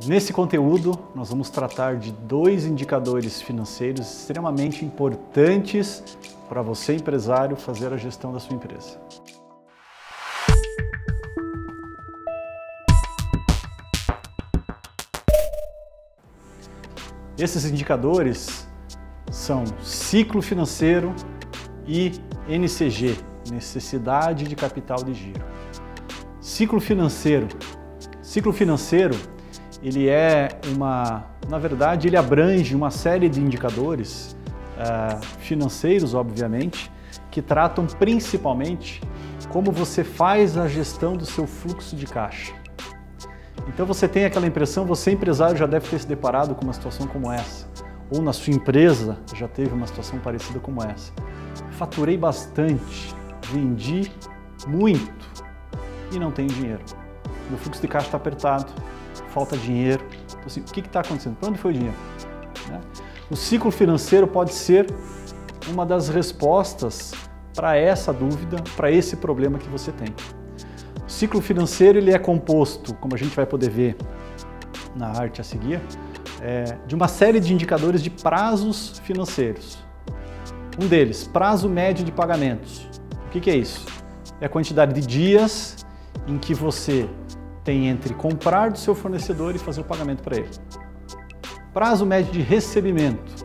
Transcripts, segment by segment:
Nesse conteúdo, nós vamos tratar de dois indicadores financeiros extremamente importantes para você, empresário, fazer a gestão da sua empresa. Esses indicadores são ciclo financeiro e NCG, necessidade de capital de giro. Ciclo financeiro. Ele na verdade, ele abrange uma série de indicadores financeiros, obviamente, que tratam principalmente como você faz a gestão do seu fluxo de caixa. Então você tem aquela impressão, você empresário já deve ter se deparado com uma situação como essa, ou na sua empresa já teve uma situação parecida como essa. Faturei bastante, vendi muito e não tenho dinheiro. Meu fluxo de caixa está apertado, falta dinheiro. Então, assim, o que está acontecendo? Para onde foi o dinheiro? O ciclo financeiro pode ser uma das respostas para essa dúvida, para esse problema que você tem. O ciclo financeiro ele é composto, como a gente vai poder ver na arte a seguir, de uma série de indicadores de prazos financeiros. Um deles, prazo médio de pagamentos. O que é isso? É a quantidade de dias em que você tem entre comprar do seu fornecedor e fazer o pagamento para ele. Prazo médio de recebimento.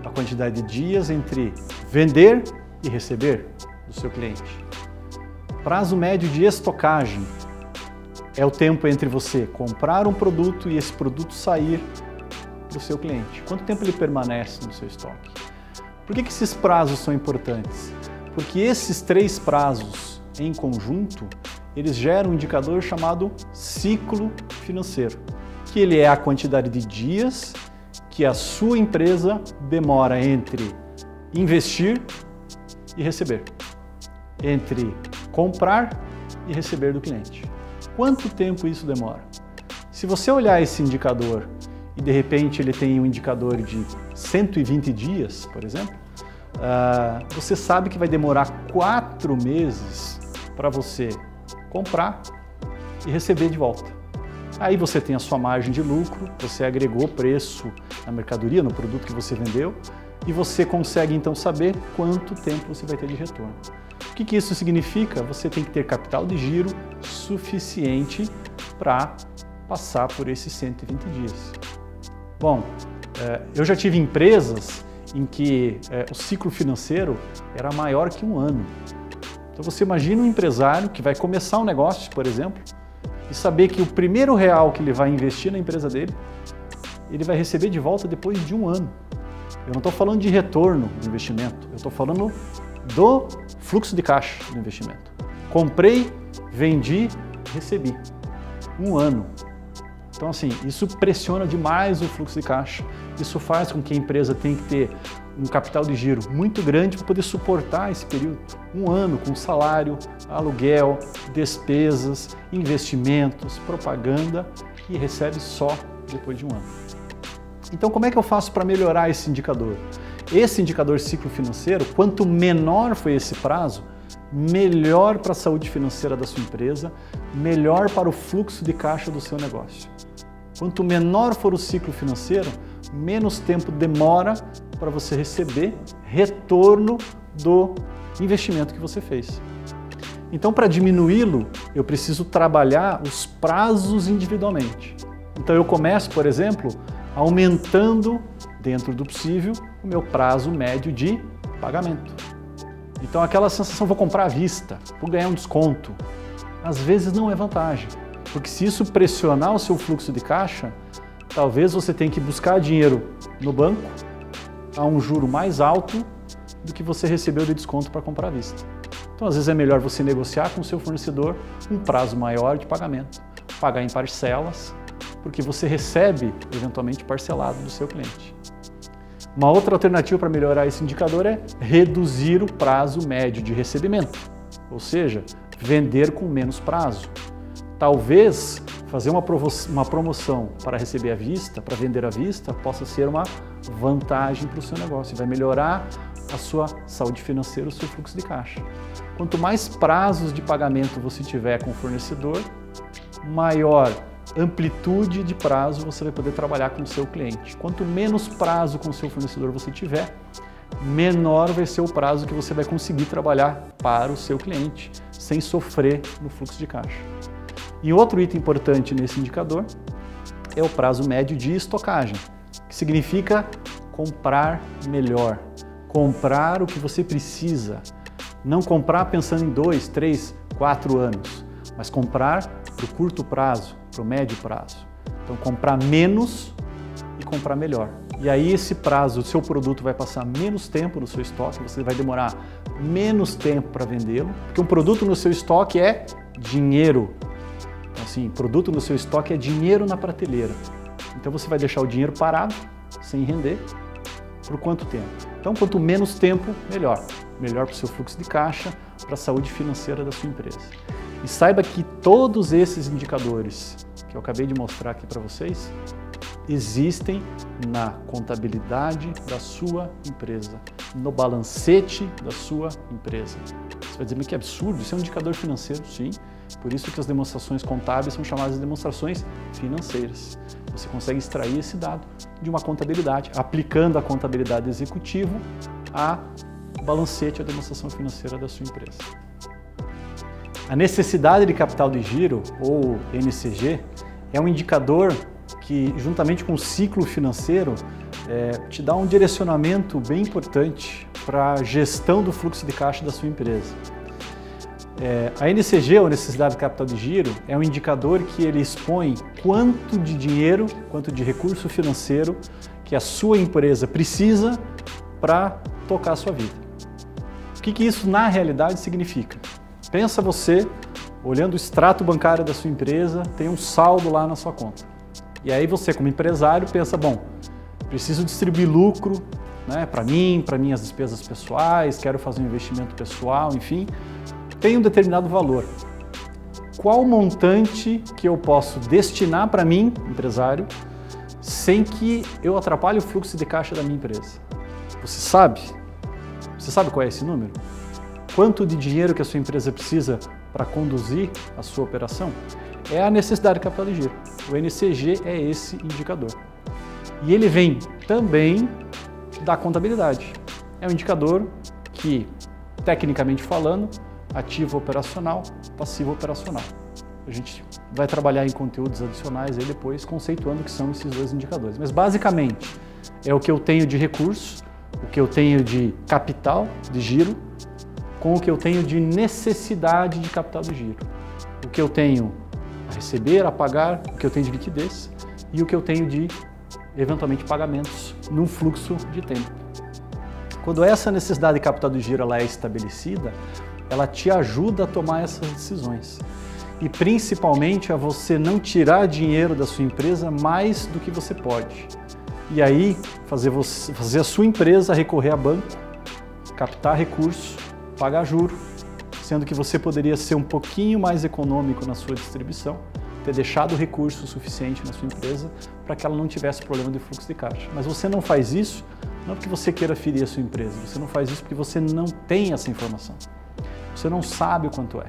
A quantidade de dias entre vender e receber do seu cliente. Prazo médio de estocagem. É o tempo entre você comprar um produto e esse produto sair para o seu cliente. Quanto tempo ele permanece no seu estoque? Por que esses prazos são importantes? Porque esses três prazos em conjunto, eles geram um indicador chamado ciclo financeiro, que ele é a quantidade de dias que a sua empresa demora entre investir e receber, entre comprar e receber do cliente. Quanto tempo isso demora? Se você olhar esse indicador e de repente ele tem um indicador de 120 dias, por exemplo, você sabe que vai demorar 4 meses para você comprar e receber de volta. Aí você tem a sua margem de lucro, você agregou preço na mercadoria, no produto que você vendeu, e você consegue então saber quanto tempo você vai ter de retorno. O que isso significa? Você tem que ter capital de giro suficiente para passar por esses 120 dias. Bom, eu já tive empresas em que o ciclo financeiro era maior que um ano. Então você imagina um empresário que vai começar um negócio, por exemplo, e saber que o primeiro real que ele vai investir na empresa dele, ele vai receber de volta depois de um ano. Eu não estou falando de retorno do investimento, eu estou falando do fluxo de caixa do investimento. Comprei, vendi, recebi. Um ano. Então assim, isso pressiona demais o fluxo de caixa. Isso faz com que a empresa tenha que ter um capital de giro muito grande para poder suportar esse período. Um ano com salário, aluguel, despesas, investimentos, propaganda e recebe só depois de um ano. Então como é que eu faço para melhorar esse indicador? Esse indicador ciclo financeiro, quanto menor foi esse prazo, melhor para a saúde financeira da sua empresa, melhor para o fluxo de caixa do seu negócio. Quanto menor for o ciclo financeiro, menos tempo demora para você receber retorno do investimento que você fez. Então, para diminuí-lo, eu preciso trabalhar os prazos individualmente. Então, eu começo, por exemplo, aumentando, dentro do possível, o meu prazo médio de pagamento. Então, aquela sensação, vou comprar à vista, vou ganhar um desconto, às vezes não é vantagem. Porque se isso pressionar o seu fluxo de caixa, talvez você tenha que buscar dinheiro no banco a um juro mais alto do que você recebeu de desconto para comprar à vista. Então, às vezes é melhor você negociar com o seu fornecedor um prazo maior de pagamento, pagar em parcelas, porque você recebe, eventualmente, parcelado do seu cliente. Uma outra alternativa para melhorar esse indicador é reduzir o prazo médio de recebimento, ou seja, vender com menos prazo. Talvez fazer uma promoção para receber à vista, para vender à vista, possa ser uma vantagem para o seu negócio. Vai melhorar a sua saúde financeira, o seu fluxo de caixa. Quanto mais prazos de pagamento você tiver com o fornecedor, maior amplitude de prazo você vai poder trabalhar com o seu cliente. Quanto menos prazo com o seu fornecedor você tiver, menor vai ser o prazo que você vai conseguir trabalhar para o seu cliente, sem sofrer no fluxo de caixa. E outro item importante nesse indicador é o prazo médio de estocagem, que significa comprar melhor, comprar o que você precisa, não comprar pensando em 2, 3, 4 anos, mas comprar para o curto prazo, para o médio prazo. Então comprar menos e comprar melhor. E aí esse prazo, o seu produto vai passar menos tempo no seu estoque, você vai demorar menos tempo para vendê-lo, porque um produto no seu estoque é dinheiro. Então, assim, produto no seu estoque é dinheiro na prateleira. Então você vai deixar o dinheiro parado, sem render, por quanto tempo? Então quanto menos tempo, melhor. Melhor para o seu fluxo de caixa, para a saúde financeira da sua empresa. E saiba que todos esses indicadores que eu acabei de mostrar aqui para vocês, existem na contabilidade da sua empresa, no balancete da sua empresa. Você vai dizer, mas que absurdo, isso é um indicador financeiro? Sim, por isso que as demonstrações contábeis são chamadas de demonstrações financeiras. Você consegue extrair esse dado de uma contabilidade, aplicando a contabilidade executiva a balancete, a demonstração financeira da sua empresa. A necessidade de capital de giro, ou NCG, é um indicador que, juntamente com o ciclo financeiro, te dá um direcionamento bem importante para a gestão do fluxo de caixa da sua empresa. A NCG, ou necessidade de capital de giro, é um indicador que ele expõe quanto de dinheiro, quanto de recurso financeiro que a sua empresa precisa para tocar a sua vida. O que isso na realidade significa? Pensa você, olhando o extrato bancário da sua empresa, tem um saldo lá na sua conta. E aí você, como empresário, pensa, bom, preciso distribuir lucro, né, para mim, para minhas despesas pessoais, quero fazer um investimento pessoal, enfim, tem um determinado valor. Qual montante que eu posso destinar para mim, empresário, sem que eu atrapalhe o fluxo de caixa da minha empresa? Você sabe? Você sabe qual é esse número? Quanto de dinheiro que a sua empresa precisa para conduzir a sua operação? É a necessidade de capital de giro. O NCG é esse indicador. E ele vem também da contabilidade. É um indicador que, tecnicamente falando, ativo operacional, passivo operacional. A gente vai trabalhar em conteúdos adicionais aí depois, conceituando o que são esses dois indicadores. Mas basicamente é o que eu tenho de recurso, o que eu tenho de capital de giro, com o que eu tenho de necessidade de capital de giro. O que eu tenho a receber, a pagar, o que eu tenho de liquidez e o que eu tenho de, eventualmente, pagamentos num fluxo de tempo. Quando essa necessidade de capital de giro ela é estabelecida, ela te ajuda a tomar essas decisões. E principalmente a você não tirar dinheiro da sua empresa mais do que você pode. E aí fazer a sua empresa recorrer a banco, captar recursos, pagar juro, sendo que você poderia ser um pouquinho mais econômico na sua distribuição, ter deixado recurso suficiente na sua empresa para que ela não tivesse problema de fluxo de caixa. Mas você não faz isso não porque você queira ferir a sua empresa, você não faz isso porque você não tem essa informação. Você não sabe o quanto é.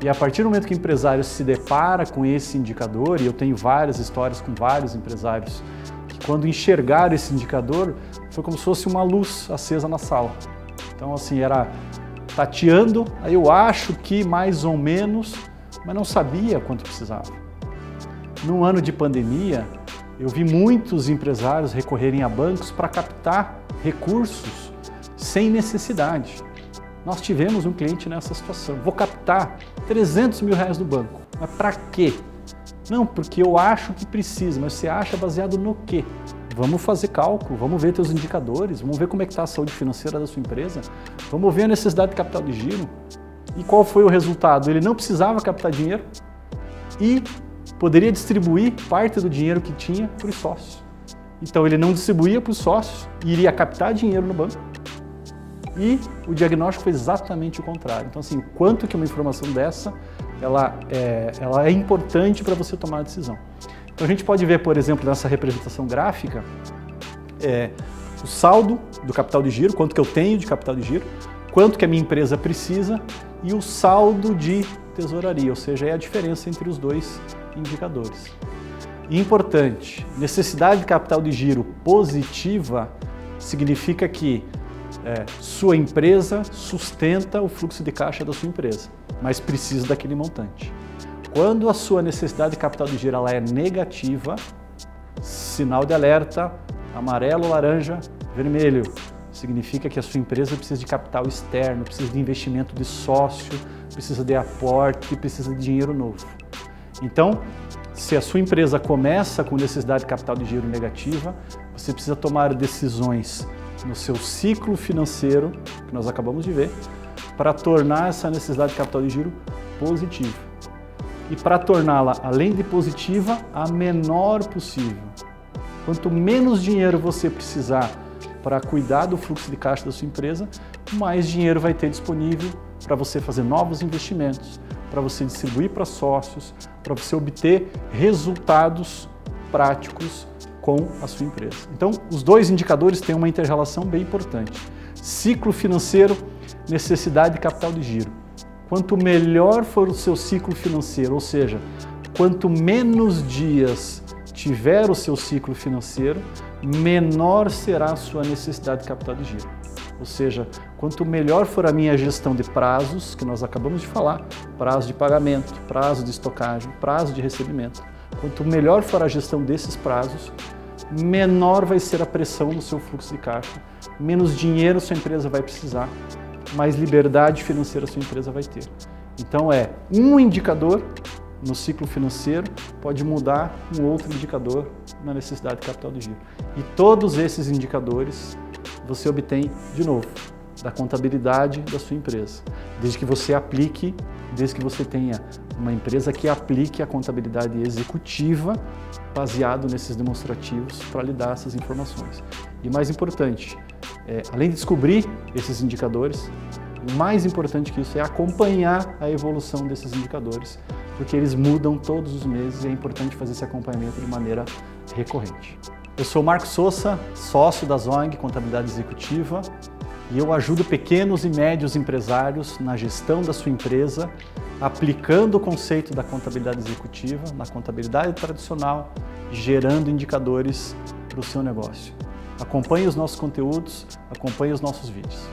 E a partir do momento que o empresário se depara com esse indicador, e eu tenho várias histórias com vários empresários, que quando enxergaram esse indicador, foi como se fosse uma luz acesa na sala. Então assim, era tateando, aí eu acho que mais ou menos, mas não sabia quanto precisava. Num ano de pandemia, eu vi muitos empresários recorrerem a bancos para captar recursos sem necessidade. Nós tivemos um cliente nessa situação. Vou captar 300 mil reais do banco. Mas para quê? Não, porque eu acho que precisa, mas você acha baseado no quê? Vamos fazer cálculo, vamos ver teus indicadores, vamos ver como é que está a saúde financeira da sua empresa, vamos ver a necessidade de capital de giro. E qual foi o resultado? Ele não precisava captar dinheiro e poderia distribuir parte do dinheiro que tinha para os sócios. Então ele não distribuía para os sócios, iria captar dinheiro no banco e o diagnóstico foi exatamente o contrário. Então assim, quanto que uma informação dessa ela é importante para você tomar a decisão. Então a gente pode ver, por exemplo, nessa representação gráfica, o saldo do capital de giro, quanto que eu tenho de capital de giro, quanto que a minha empresa precisa e o saldo de tesouraria, ou seja, é a diferença entre os dois indicadores. Importante, necessidade de capital de giro positiva significa que sua empresa sustenta o fluxo de caixa da sua empresa, mas precisa daquele montante. Quando a sua necessidade de capital de giro ela é negativa, sinal de alerta, amarelo, laranja, vermelho, significa que a sua empresa precisa de capital externo, precisa de investimento de sócio, precisa de aporte, precisa de dinheiro novo. Então, se a sua empresa começa com necessidade de capital de giro negativa, você precisa tomar decisões no seu ciclo financeiro, que nós acabamos de ver, para tornar essa necessidade de capital de giro positiva. E para torná-la, além de positiva, a menor possível. Quanto menos dinheiro você precisar para cuidar do fluxo de caixa da sua empresa, mais dinheiro vai ter disponível para você fazer novos investimentos, para você distribuir para sócios, para você obter resultados práticos com a sua empresa. Então, os dois indicadores têm uma inter-relação bem importante. Ciclo financeiro, necessidade de capital de giro. Quanto melhor for o seu ciclo financeiro, ou seja, quanto menos dias tiver o seu ciclo financeiro, menor será a sua necessidade de capital de giro. Ou seja, quanto melhor for a minha gestão de prazos, que nós acabamos de falar, prazo de pagamento, prazo de estocagem, prazo de recebimento, quanto melhor for a gestão desses prazos, menor vai ser a pressão no seu fluxo de caixa, menos dinheiro sua empresa vai precisar, mais liberdade financeira sua empresa vai ter. Então um indicador no ciclo financeiro pode mudar um outro indicador na necessidade de capital de giro. E todos esses indicadores você obtém, de novo, da contabilidade da sua empresa. Desde que você aplique, desde que você tenha uma empresa que aplique a contabilidade executiva baseado nesses demonstrativos para lhe dar essas informações. E mais importante, além de descobrir esses indicadores, o mais importante que isso é acompanhar a evolução desses indicadores, porque eles mudam todos os meses e é importante fazer esse acompanhamento de maneira recorrente. Eu sou Marcos Sousa, sócio da Zong Contabilidade Executiva, e eu ajudo pequenos e médios empresários na gestão da sua empresa, aplicando o conceito da contabilidade executiva na contabilidade tradicional, gerando indicadores para o seu negócio. Acompanhe os nossos conteúdos, acompanhe os nossos vídeos.